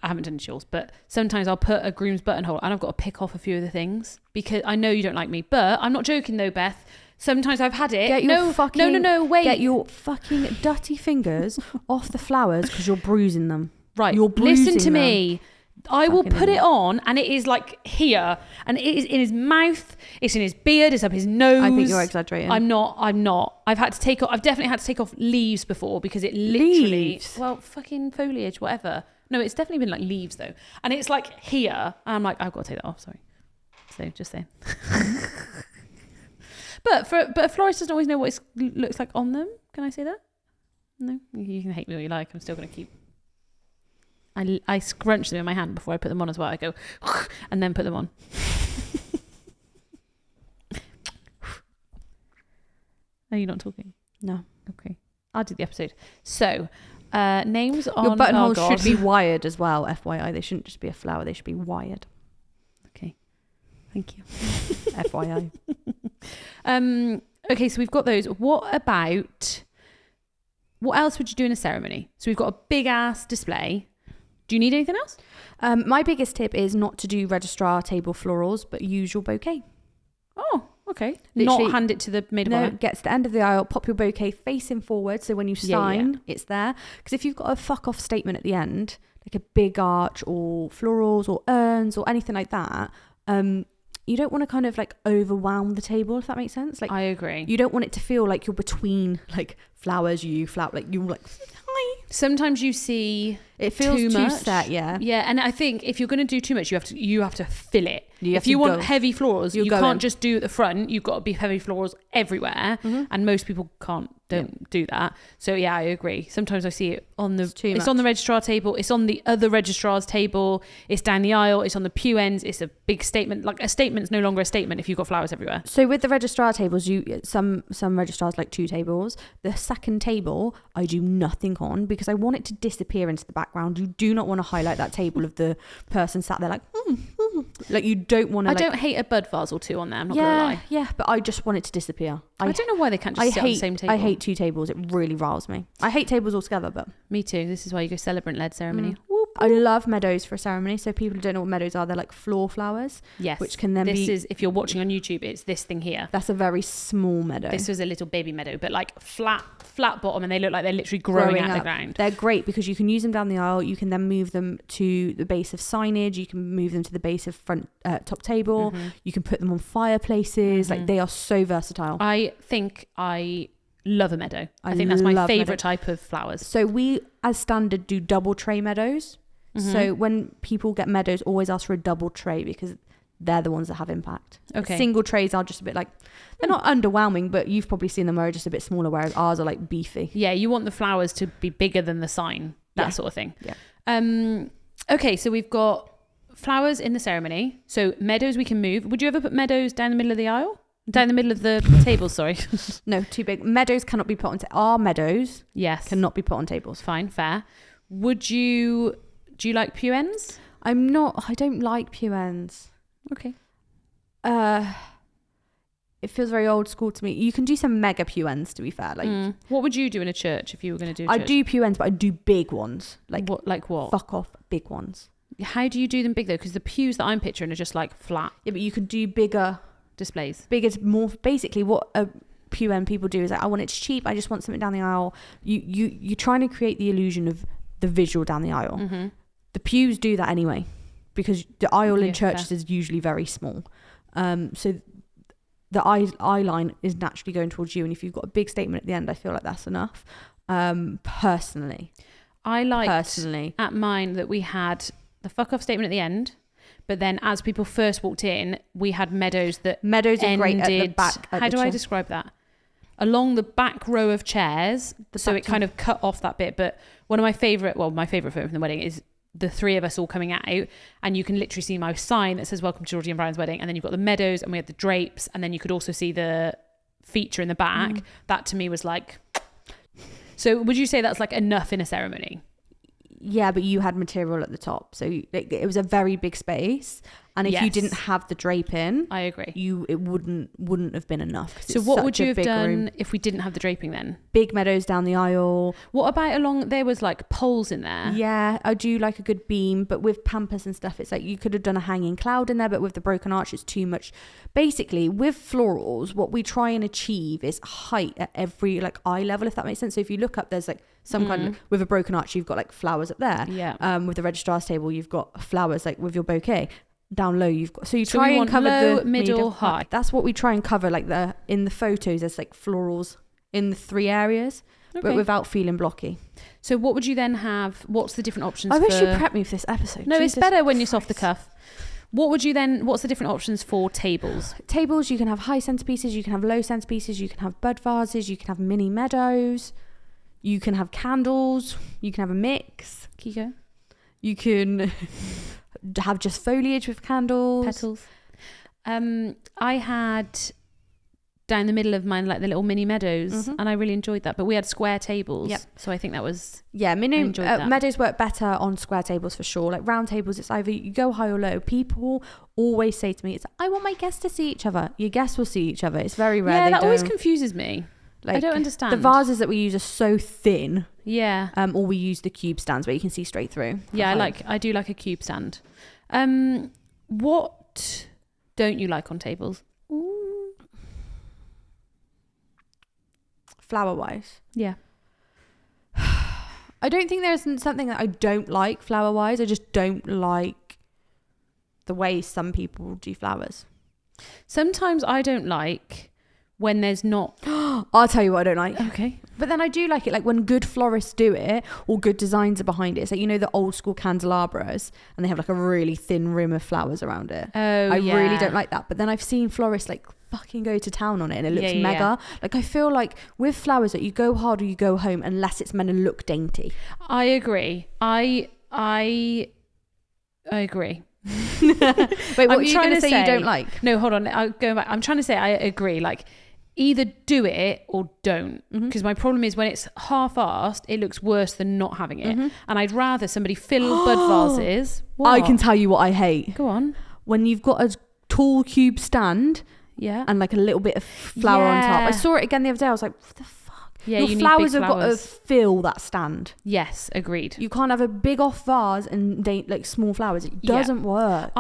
[SPEAKER 1] I haven't done yours, but sometimes I'll put a groom's buttonhole and I've got to pick off a few of the things because I know you don't like me, but I'm not joking though, Beth. Sometimes I've had it. No, wait. Get your fucking dirty fingers off the flowers because you're bruising them. Right. You're bruising them. Listen to me.
[SPEAKER 2] I will put it on and it is like here and it is in his mouth, it's in his beard, it's up his nose.
[SPEAKER 1] I think you're exaggerating.
[SPEAKER 2] I'm not. I've definitely had to take off leaves before because it literally,
[SPEAKER 1] Leaves?
[SPEAKER 2] well, fucking foliage, whatever. No, it's definitely been like leaves though. And it's like here and I'm like, I've got to take that off, sorry. So just saying. But a florist doesn't always know what it looks like on them. Can I say that? No? You can hate me all you like. I'm still going to keep... I scrunch them in my hand before I put them on as well. I go and then put them on. Are you not talking?
[SPEAKER 1] No.
[SPEAKER 2] Okay. I'll do the episode. So, names on...
[SPEAKER 1] Your buttonholes should be wired as well, FYI. They shouldn't just be a flower. They should be wired.
[SPEAKER 2] Okay. Thank you.
[SPEAKER 1] FYI.
[SPEAKER 2] Okay, so we've got those. What else would you do in a ceremony? So we've got a big ass display. Do you need anything else?
[SPEAKER 1] My biggest tip is not to do registrar table florals, but use your bouquet.
[SPEAKER 2] Oh, okay.
[SPEAKER 1] Literally,
[SPEAKER 2] not hand it to the maid of
[SPEAKER 1] no,
[SPEAKER 2] honor.
[SPEAKER 1] get to the end of the aisle, pop your bouquet facing forward, so when you sign, it's there. Because if you've got a fuck off statement at the end, like a big arch or florals or urns or anything like that, you don't want to kind of like overwhelm the table, if that makes sense. Like,
[SPEAKER 2] I agree.
[SPEAKER 1] You don't want it to feel like you're between like flowers, like you're like, hi.
[SPEAKER 2] Sometimes you see
[SPEAKER 1] it feels
[SPEAKER 2] too
[SPEAKER 1] too
[SPEAKER 2] much.
[SPEAKER 1] set, yeah.
[SPEAKER 2] Yeah, and I think if you're going to do too much, you have to fill it. If you
[SPEAKER 1] to
[SPEAKER 2] want
[SPEAKER 1] go.
[SPEAKER 2] heavy florals, you
[SPEAKER 1] You're
[SPEAKER 2] can't
[SPEAKER 1] going.
[SPEAKER 2] just do at the front. You've got to be heavy florals everywhere, and most people don't do that. So yeah, I agree. Sometimes I see it on it's on the registrar table, it's on the other registrar's table, it's down the aisle, it's on the pew ends. It's a big statement. Like a statement's no longer a statement if you've got flowers everywhere.
[SPEAKER 1] So with the registrar tables, some registrars like 2 tables. The second table I do nothing on because I want it to disappear into the background. You do not want to highlight that table of the person sat there like like you don't want to.
[SPEAKER 2] I don't hate a bud vase or 2 on there. I'm not gonna lie.
[SPEAKER 1] Yeah, but I just want it to disappear.
[SPEAKER 2] I don't know why they can't just sit on the same table.
[SPEAKER 1] I hate 2 tables. It really riles me. I hate tables altogether, but
[SPEAKER 2] me too. This is why you go celebrant-led ceremony.
[SPEAKER 1] I love meadows for a ceremony. So people who don't know what meadows are, they're like floor flowers.
[SPEAKER 2] Yes.
[SPEAKER 1] Which can then
[SPEAKER 2] this is, if you're watching on YouTube, it's this thing here.
[SPEAKER 1] That's a very small meadow.
[SPEAKER 2] This was a little baby meadow, but like flat bottom, and they look like they're literally growing out the ground.
[SPEAKER 1] They're great because you can use them down the aisle. You can then move them to the base of signage. You can move them to the base of front top table. You can put them on fireplaces. Like they are so versatile.
[SPEAKER 2] I think I love a meadow. I think that's my favorite type of flowers.
[SPEAKER 1] So we, as standard, do double tray meadows. So when people get meadows, always ask for a double tray because they're the ones that have impact.
[SPEAKER 2] Okay.
[SPEAKER 1] Single trays are just a bit like, they're not underwhelming, but you've probably seen them where they're just a bit smaller, whereas ours are like beefy.
[SPEAKER 2] Yeah, you want the flowers to be bigger than the sign, that sort of thing.
[SPEAKER 1] Yeah.
[SPEAKER 2] Okay, so we've got flowers in the ceremony. So meadows we can move. Would you ever put meadows down the middle of the aisle? Down the middle of the table, sorry.
[SPEAKER 1] No, too big. Meadows cannot be put on our meadows.
[SPEAKER 2] Yes.
[SPEAKER 1] Cannot be put on tables.
[SPEAKER 2] Fine, fair. Do you like pew ends?
[SPEAKER 1] I don't like pew ends.
[SPEAKER 2] Okay.
[SPEAKER 1] It feels very old school to me. You can do some mega pew ends, to be fair. Like,
[SPEAKER 2] what would you do in a church if you were going to do a church?
[SPEAKER 1] I do pew ends, but I do big ones. Like
[SPEAKER 2] what?
[SPEAKER 1] Fuck off, big ones.
[SPEAKER 2] How do you do them big though? Because the pews that I'm picturing are just like flat.
[SPEAKER 1] Yeah, but you could do bigger
[SPEAKER 2] displays.
[SPEAKER 1] Bigger, more. Basically, what a pew end people do is like, I want it cheap. I just want something down the aisle. You're trying to create the illusion of the visual down the aisle. The pews do that anyway, because the aisle in churches is usually very small. So the eye line is naturally going towards you, and if you've got a big statement at the end, I feel like that's enough. Personally,
[SPEAKER 2] I liked at mine that we had the fuck off statement at the end, but then as people first walked in, we had meadows are
[SPEAKER 1] great at the back.
[SPEAKER 2] How do I describe that? Along the back row of chairs, so it kind of cut off that bit. But my favourite photo from the wedding is the 3 of us all coming out, and you can literally see my sign that says "Welcome to Georgie and Brian's wedding," and then you've got the meadows, and we had the drapes, and then you could also see the feature in the back. That to me was like. So would you say that's like enough in a ceremony?
[SPEAKER 1] Yeah, but you had material at the top, so it was a very big space, And if you didn't have the draping,
[SPEAKER 2] I agree.
[SPEAKER 1] It wouldn't have been enough.
[SPEAKER 2] So what would you have done if we didn't have the draping then?
[SPEAKER 1] Big meadows down the aisle.
[SPEAKER 2] What about there was like poles in there?
[SPEAKER 1] Yeah, I do like a good beam, but with pampas and stuff, it's like you could have done a hanging cloud in there, but with the broken arch, it's too much. Basically, with florals, what we try and achieve is height at every like eye level, if that makes sense. So if you look up, there's like some kind of, with a broken arch, you've got like flowers up there.
[SPEAKER 2] Yeah.
[SPEAKER 1] With the registrar's table, you've got flowers like with your bouquet. Down low, you've got, so you try and cover
[SPEAKER 2] low,
[SPEAKER 1] the
[SPEAKER 2] middle, high.
[SPEAKER 1] That's what we try and cover. Like in the photos, there's like florals in the 3 areas, but without feeling blocky.
[SPEAKER 2] So what would you then have? What's the different options?
[SPEAKER 1] I wish you prepped me for this episode.
[SPEAKER 2] No, it's better when you're off the cuff. What's the different options for tables?
[SPEAKER 1] Tables, you can have high centerpieces, you can have low centerpieces, you can have bud vases, you can have mini meadows, you can have candles, you can have a mix.
[SPEAKER 2] Kiko.
[SPEAKER 1] You can have just foliage with candles.
[SPEAKER 2] Petals. I had down the middle of mine like the little mini meadows, and I really enjoyed that. But we had square tables, so I think that was
[SPEAKER 1] meadows work better on square tables for sure. Like round tables, it's either you go high or low. People always say to me, "It's I want my guests to see each other." Your guests will see each other. It's very rare.
[SPEAKER 2] Yeah, that always confuses me. Like, I don't understand.
[SPEAKER 1] The vases that we use are so thin.
[SPEAKER 2] Yeah.
[SPEAKER 1] Or we use the cube stands where you can see straight through.
[SPEAKER 2] Yeah, I do like a cube stand. What don't you like on tables?
[SPEAKER 1] Flower wise.
[SPEAKER 2] Yeah.
[SPEAKER 1] I don't think there's something that I don't like flower wise. I just don't like the way some people do flowers.
[SPEAKER 2] Sometimes I don't like when there's not.
[SPEAKER 1] I'll tell you what I don't like.
[SPEAKER 2] Okay.
[SPEAKER 1] But then I do like it, like when good florists do it or good designs are behind it. It's like, you know, the old school candelabras and they have like a really thin rim of flowers around it. I really don't like that. But then I've seen florists like fucking go to town on it and it looks mega. Like I feel like with flowers that you go hard or you go home unless it's meant to look dainty.
[SPEAKER 2] I agree. I agree.
[SPEAKER 1] Wait, what are you going to say you don't like?
[SPEAKER 2] No, hold on. I'll go back. I'm trying to say I agree. Like either do it or don't. Because my problem is when it's half-assed, it looks worse than not having it. And I'd rather somebody fill bud vases. What?
[SPEAKER 1] I can tell you what I hate.
[SPEAKER 2] Go on.
[SPEAKER 1] When you've got a tall cube stand and like a little bit of flower on top. I saw it again the other day. I was like, what the fuck?
[SPEAKER 2] Yeah,
[SPEAKER 1] your flowers have got to fill that stand.
[SPEAKER 2] Yes, agreed.
[SPEAKER 1] You can't have a big off vase and like small flowers. It doesn't work.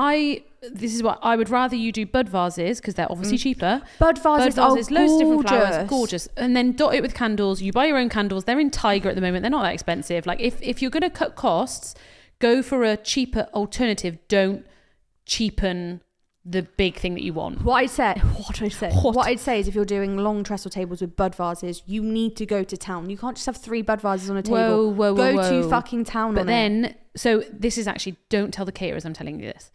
[SPEAKER 2] This is what I would rather you do bud vases because they're obviously cheaper.
[SPEAKER 1] Bud vases,
[SPEAKER 2] loads of different flowers, gorgeous. And then dot it with candles. You buy your own candles. They're in Tiger at the moment. They're not that expensive. Like if you're going to cut costs, go for a cheaper alternative. Don't cheapen the big thing that you want. What I'd
[SPEAKER 1] say is if you're doing long trestle tables with bud vases, you need to go to town. You can't just have 3 bud vases on a table.
[SPEAKER 2] Whoa.
[SPEAKER 1] Go to fucking town.
[SPEAKER 2] But then, so this is actually, don't tell the caterers I'm telling you this.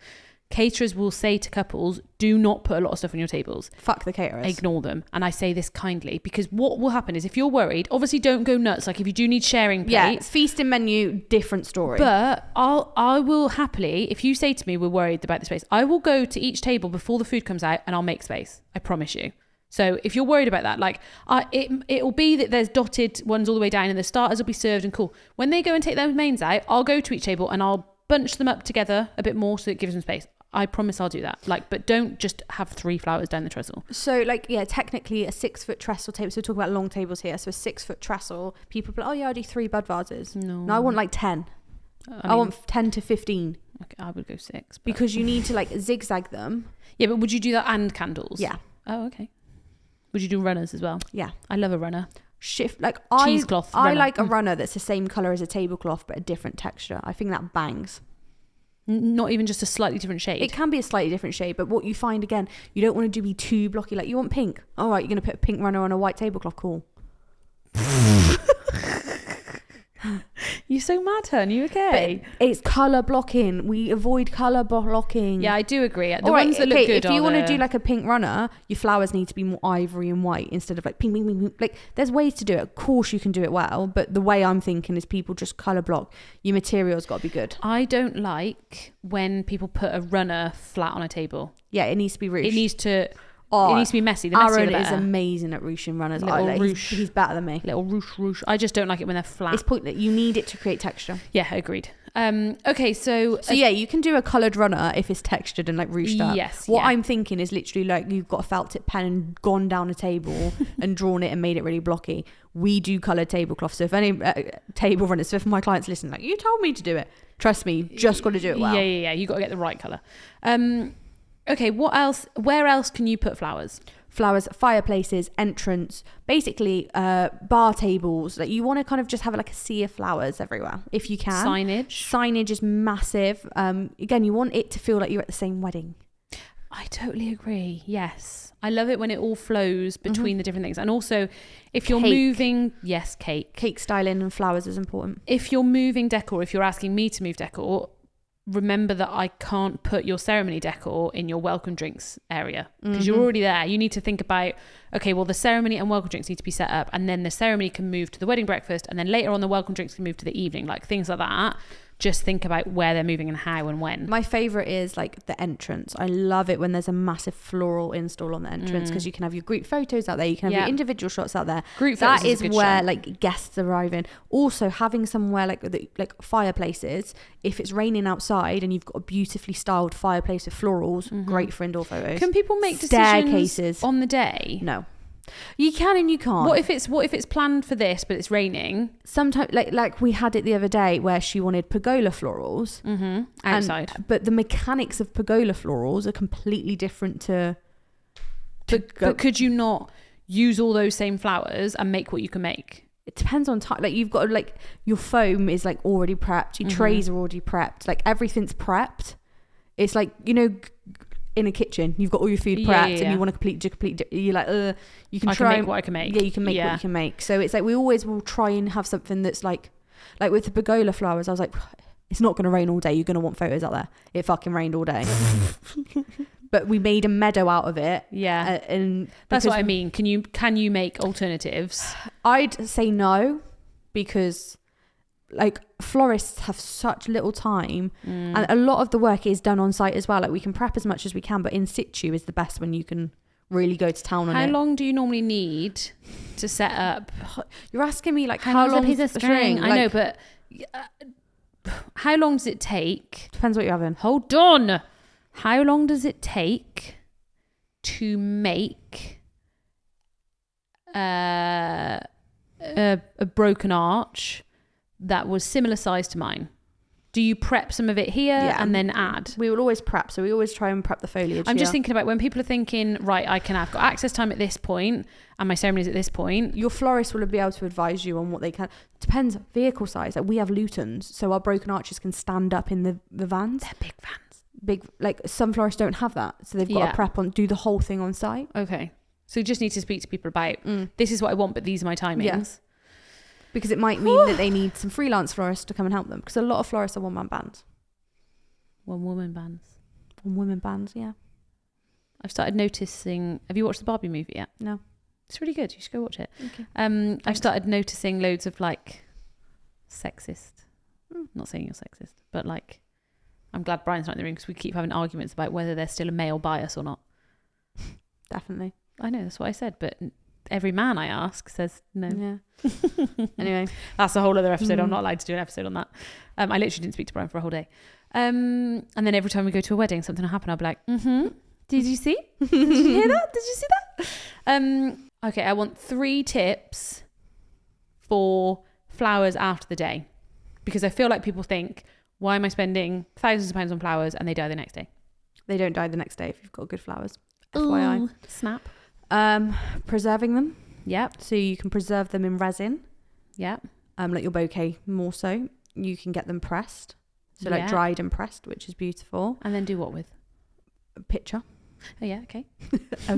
[SPEAKER 2] Caterers will say to couples, do not put a lot of stuff on your tables.
[SPEAKER 1] Fuck the caterers.
[SPEAKER 2] Ignore them. And I say this kindly because what will happen is if you're worried, obviously don't go nuts. Like if you do need sharing plates.
[SPEAKER 1] Yeah, feasting menu, different story.
[SPEAKER 2] But I will happily, if you say to me, we're worried about the space, I will go to each table before the food comes out and I'll make space. I promise you. So if you're worried about that, like it will be that there's dotted ones all the way down and the starters will be served and cool. When they go and take those mains out, I'll go to each table and I'll bunch them up together a bit more so it gives them space. I promise I'll do that. Like, but don't just have 3 flowers down the trestle. So,
[SPEAKER 1] like, yeah, technically a 6-foot trestle table. So we're talking about long tables here. So a 6-foot trestle. People be like, oh yeah, I do 3 bud vases. No, I want like 10. I want 10 to 15.
[SPEAKER 2] Okay, I would go 6.
[SPEAKER 1] Because you need to like zigzag them.
[SPEAKER 2] Yeah, but would you do that and candles?
[SPEAKER 1] Yeah.
[SPEAKER 2] Oh, okay. Would you do runners as well?
[SPEAKER 1] Yeah.
[SPEAKER 2] I love a runner.
[SPEAKER 1] Cheesecloth. I
[SPEAKER 2] runner.
[SPEAKER 1] like a runner that's the same colour as a tablecloth but a different texture. I think that bangs.
[SPEAKER 2] Not even just a slightly different shade.
[SPEAKER 1] It can be a slightly different shade, but what you find again, you don't want to be too blocky. Like you want pink. All right, you're going to put a pink runner on a white tablecloth. Cool.
[SPEAKER 2] You're so mad, hun. You okay?
[SPEAKER 1] But it's colour blocking. We avoid colour blocking.
[SPEAKER 2] Yeah, I do agree. The ones that look good.
[SPEAKER 1] If you want to do like a pink runner, your flowers need to be more ivory and white instead of like pink, pink, pink, pink. Like there's ways to do it. Of course you can do it well, but the way I'm thinking is people just colour block. Your material's got to be good.
[SPEAKER 2] I don't like when people put a runner flat on a table.
[SPEAKER 1] Yeah, it needs to be ruched.
[SPEAKER 2] It needs to be messy. The messier,
[SPEAKER 1] Aaron
[SPEAKER 2] the
[SPEAKER 1] is
[SPEAKER 2] better.
[SPEAKER 1] amazing at ruching runners. He's better than me.
[SPEAKER 2] Little ruche. I just don't like it when they're flat.
[SPEAKER 1] It's pointless. You need it to create texture.
[SPEAKER 2] Yeah, agreed. Okay, so
[SPEAKER 1] yeah, you can do a coloured runner if it's textured and like ruched up.
[SPEAKER 2] Yes.
[SPEAKER 1] What I'm thinking is literally like you've got a felt tip pen and gone down a table and drawn it and made it really blocky. We do coloured tablecloth. So if any table runners, so if my clients listen, like you told me to do it, trust me, you just got to do it well.
[SPEAKER 2] Yeah. You got to get the right colour. Okay, what else? Where else can you put flowers?
[SPEAKER 1] Flowers, fireplaces, entrance, basically bar tables. Like you want to kind of just have like a sea of flowers everywhere if you can. Signage is massive. Again, you want it to feel like you're at the same wedding.
[SPEAKER 2] I totally agree. Yes, I love it when it all flows between the different things. And also, if you're moving, cake
[SPEAKER 1] styling and flowers is important.
[SPEAKER 2] If you're moving decor, if you're asking me to move decor, remember that I can't put your ceremony decor in your welcome drinks area because you're already there. You need to think about, okay, well, the ceremony and welcome drinks need to be set up, and then the ceremony can move to the wedding breakfast, and then later on the welcome drinks can move to the evening, like things like that. Just think about where they're moving and how and when.
[SPEAKER 1] My favourite is like the entrance. I love it when there's a massive floral install on the entrance because you can have your group photos out there. You can have your individual shots out there.
[SPEAKER 2] Group photos
[SPEAKER 1] that is where like guests arrive in. Also having somewhere like fireplaces. If it's raining outside and you've got a beautifully styled fireplace with florals, great for indoor photos.
[SPEAKER 2] Can people make decisions on the day?
[SPEAKER 1] No. You can and you can't.
[SPEAKER 2] What if it's planned for this but it's raining?
[SPEAKER 1] Sometimes like we had it the other day where she wanted pergola florals
[SPEAKER 2] outside,
[SPEAKER 1] but the mechanics of pergola florals are completely different to
[SPEAKER 2] but could you not use all those same flowers and make what you can make?
[SPEAKER 1] It depends on time. Like you've got like your foam is like already prepped, your trays are already prepped, like everything's prepped. It's like, you know, in a kitchen you've got all your food prepped and you want to complete you're like you can try
[SPEAKER 2] can make what I can make.
[SPEAKER 1] You can make what you can make. So it's like we always will try and have something that's like with the pergola flowers, I was like, it's not going to rain all day, you're going to want photos out there. It fucking rained all day. But we made a meadow out of it. And
[SPEAKER 2] that's what I mean. Can you make alternatives?
[SPEAKER 1] I'd say no, because like florists have such little time and a lot of the work is done on site as well. Like we can prep as much as we can, but in situ is the best when you can really go to town on it.
[SPEAKER 2] How long do you normally need to set up?
[SPEAKER 1] You're asking me like how long
[SPEAKER 2] is a piece of string? I know, but how long does it take?
[SPEAKER 1] Depends what you're having.
[SPEAKER 2] Hold on. How long does it take to make a broken arch that was similar size to mine? Do you prep some of it here and then add?
[SPEAKER 1] We will always prep. So we always try and prep the foliage.
[SPEAKER 2] I'm just thinking about when people are thinking, right, I've got access time at this point and my ceremony's at this point.
[SPEAKER 1] Your florist will be able to advise you on what they can. Depends vehicle size. Like we have Lutons, so our broken arches can stand up in the vans.
[SPEAKER 2] They're big vans.
[SPEAKER 1] Big, like some florists don't have that. So they've got to prep do the whole thing on site.
[SPEAKER 2] Okay. So you just need to speak to people about, this is what I want, but these are my timings.
[SPEAKER 1] Yeah. Because it might mean that they need some freelance florists to come and help them. Because a lot of florists are one-man bands.
[SPEAKER 2] One-woman bands.
[SPEAKER 1] One-woman bands, yeah.
[SPEAKER 2] I've started noticing... Have you watched the Barbie movie yet?
[SPEAKER 1] No.
[SPEAKER 2] It's really good. You should go watch it.
[SPEAKER 1] Okay.
[SPEAKER 2] I've started noticing loads of, like, sexist... Not saying you're sexist, but, like... I'm glad Brian's not in the room because we keep having arguments about whether there's still a male bias or not.
[SPEAKER 1] Definitely.
[SPEAKER 2] I know, that's what I said, but... Every man I ask says no.
[SPEAKER 1] Yeah. Anyway,
[SPEAKER 2] that's a whole other episode. I'm not allowed to do an episode on that. I literally didn't speak to Brian for a whole day. And then every time we go to a wedding, something will happen. I'll be like, did you see? Did you hear that? Did you see that? Okay, I want 3 tips for flowers after the day. Because I feel like people think, why am I spending thousands of pounds on flowers and they die the next day?
[SPEAKER 1] They don't die the next day if you've got good flowers.
[SPEAKER 2] FYI. Snap.
[SPEAKER 1] Preserving them.
[SPEAKER 2] Yep.
[SPEAKER 1] So you can preserve them in resin.
[SPEAKER 2] Yep.
[SPEAKER 1] Like your bouquet more so. You can get them pressed. So like dried and pressed, which is beautiful.
[SPEAKER 2] And then do what with?
[SPEAKER 1] A picture.
[SPEAKER 2] Oh yeah, okay.
[SPEAKER 1] I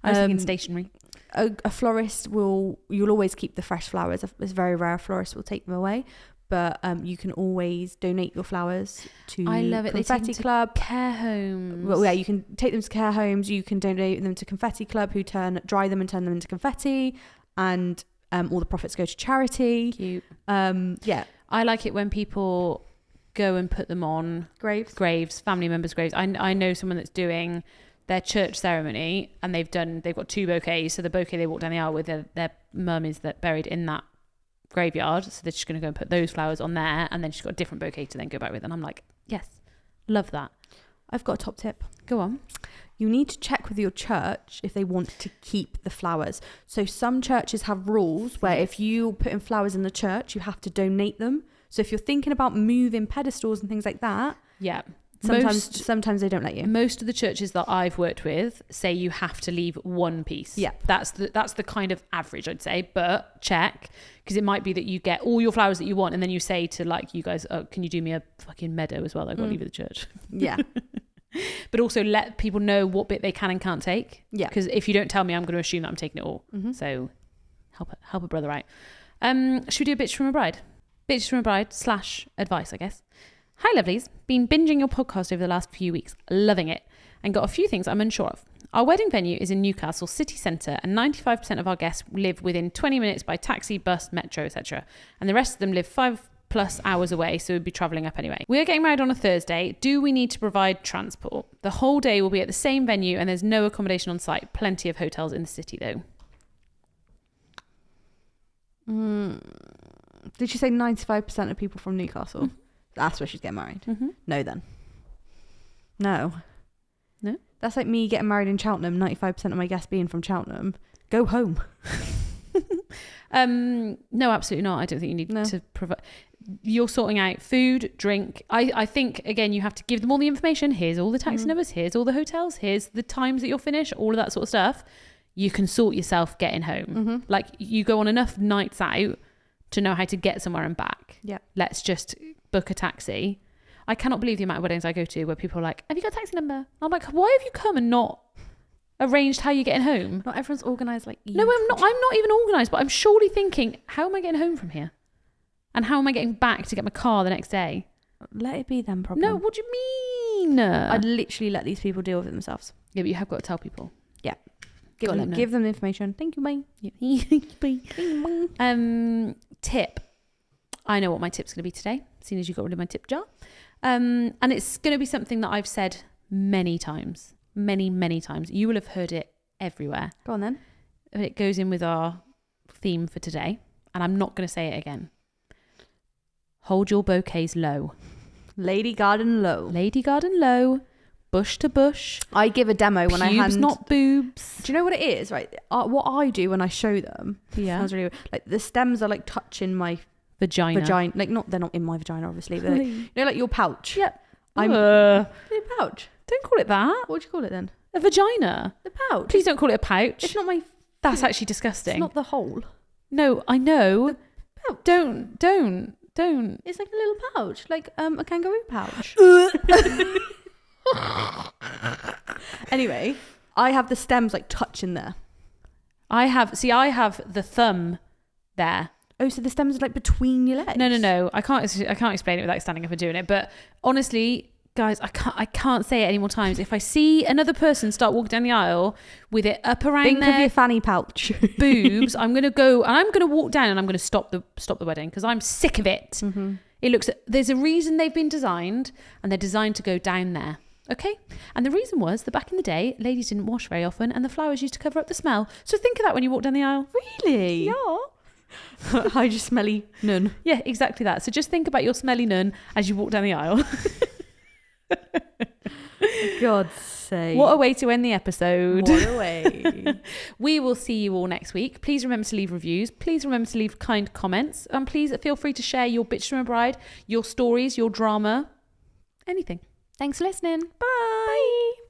[SPEAKER 1] was
[SPEAKER 2] thinking stationery.
[SPEAKER 1] A florist you'll always keep the fresh flowers. It's very rare a florist will take them away. But you can always donate your flowers to Confetti Club.
[SPEAKER 2] Care homes.
[SPEAKER 1] Well, yeah, you can take them to care homes. You can donate them to Confetti Club, who dry them and turn them into confetti. And all the profits go to charity.
[SPEAKER 2] Cute.
[SPEAKER 1] Yeah.
[SPEAKER 2] I like it when people go and put them on graves, family members' graves. I know someone that's doing their church ceremony and they've got 2 bouquets. So the bouquet they walk down the aisle with, their mum is buried in that graveyard. So they're just going to go and put those flowers on there. And then she's got a different bouquet to then go back with. And I'm like, yes, love that.
[SPEAKER 1] I've got a top tip.
[SPEAKER 2] Go on.
[SPEAKER 1] You need to check with your church if they want to keep the flowers. So some churches have rules where if you put in flowers in the church, you have to donate them. So if you're thinking about moving pedestals and things like that,
[SPEAKER 2] yeah,
[SPEAKER 1] sometimes they don't let you.
[SPEAKER 2] Most of the churches that I've worked with say you have to leave one piece.
[SPEAKER 1] Yeah,
[SPEAKER 2] that's the kind of average, I'd say. But check, because it might be that you get all your flowers that you want, and then you say to like you guys, oh, can you do me a fucking meadow as well? I've got to leave at the church.
[SPEAKER 1] Yeah.
[SPEAKER 2] But also let people know what bit they can and can't take.
[SPEAKER 1] Yeah.
[SPEAKER 2] Because if you don't tell me, I'm going to assume that I'm taking it all. Mm-hmm. So help a brother out. Should we do a bitch from a bride? Bitch from a bride / advice, I guess. Hi, lovelies. Been binging your podcast over the last few weeks. Loving it. And got a few things I'm unsure of. Our wedding venue is in Newcastle city centre and 95% of our guests live within 20 minutes by taxi, bus, metro, etc. And the rest of them live 5+ hours away, so we'd be travelling up anyway. We are getting married on a Thursday. Do we need to provide transport? The whole day will be at the same venue and there's no accommodation on site. Plenty of hotels in the city though.
[SPEAKER 1] Did you say 95% of people from Newcastle? Mm-hmm. That's where she's getting married.
[SPEAKER 2] Mm-hmm.
[SPEAKER 1] No then. No.
[SPEAKER 2] No?
[SPEAKER 1] That's like me getting married in Cheltenham, 95% of my guests being from Cheltenham. Go home.
[SPEAKER 2] No, absolutely not. I don't think you need to provide. You're sorting out food, drink. I think, again, you have to give them all the information. Here's all the taxi numbers. Here's all the hotels. Here's the times that you'll finish. All of that sort of stuff. You can sort yourself getting home. Mm-hmm. Like, you go on enough nights out to know how to get somewhere and back.
[SPEAKER 1] Yeah.
[SPEAKER 2] Let's just book a taxi. I cannot believe the amount of weddings I go to where people are like, have you got a taxi number? I'm like, why have you come and not arranged how you're getting home?
[SPEAKER 1] Not everyone's organised like you.
[SPEAKER 2] No, I'm not even organised, but I'm surely thinking, how am I getting home from here? And how am I getting back to get my car the next day?
[SPEAKER 1] Let it be them problem.
[SPEAKER 2] No, what do you mean?
[SPEAKER 1] I'd literally let these people deal with it themselves.
[SPEAKER 2] Yeah, but you have got to tell people.
[SPEAKER 1] Yeah. Give them the information. Thank you, bye.
[SPEAKER 2] Yeah. Tip. I know what my tip's going to be today, seeing as you got rid of my tip jar. And it's going to be something that I've said many times. Many times. You will have heard it everywhere.
[SPEAKER 1] Go on then.
[SPEAKER 2] It goes in with our theme for today, and I'm not going to say it again. Hold your bouquets low.
[SPEAKER 1] Lady garden low.
[SPEAKER 2] Lady garden low. Bush to bush.
[SPEAKER 1] I give a demo when I hand...
[SPEAKER 2] Pubes, not boobs.
[SPEAKER 1] Do you know what it is, right? What I do when I show them, sounds really... Like, the stems are like touching my...
[SPEAKER 2] Vagina.
[SPEAKER 1] Like, they're not in my vagina, obviously. But like, you know, like your pouch.
[SPEAKER 2] Yep.
[SPEAKER 1] Your pouch.
[SPEAKER 2] Don't call it that.
[SPEAKER 1] What would you call it then?
[SPEAKER 2] A vagina.
[SPEAKER 1] The pouch.
[SPEAKER 2] Please don't call it a pouch.
[SPEAKER 1] It's not my...
[SPEAKER 2] That's actually disgusting.
[SPEAKER 1] It's not the hole.
[SPEAKER 2] No, I know.
[SPEAKER 1] The pouch.
[SPEAKER 2] Don't.
[SPEAKER 1] It's like a little pouch. Like a kangaroo pouch. Anyway, I have the stems like touching there. I have the thumb there. Oh, so the stems are like between your legs?
[SPEAKER 2] No. I can't explain it without standing up and doing it. But honestly, guys, I can't say it any more times. If I see another person start walking down the aisle with it up around
[SPEAKER 1] Think of your fanny pouch.
[SPEAKER 2] boobs, I'm gonna go and I'm gonna walk down and I'm gonna stop the wedding because I'm sick of it.
[SPEAKER 1] Mm-hmm.
[SPEAKER 2] There's a reason they've been designed, and they're designed to go down there. Okay? And the reason was that back in the day, ladies didn't wash very often and the flowers used to cover up the smell. So think of that when you walk down the aisle.
[SPEAKER 1] Really?
[SPEAKER 2] Yeah.
[SPEAKER 1] Hide your smelly nun.
[SPEAKER 2] Yeah, exactly that. So just think about your smelly nun as you walk down the aisle.
[SPEAKER 1] God's sake.
[SPEAKER 2] What a way to end the episode.
[SPEAKER 1] What a way.
[SPEAKER 2] We will see you all next week. Please remember to leave reviews. Please remember to leave kind comments. And please feel free to share your bitch from a bride, your stories, your drama, anything.
[SPEAKER 1] Thanks for listening.
[SPEAKER 2] Bye.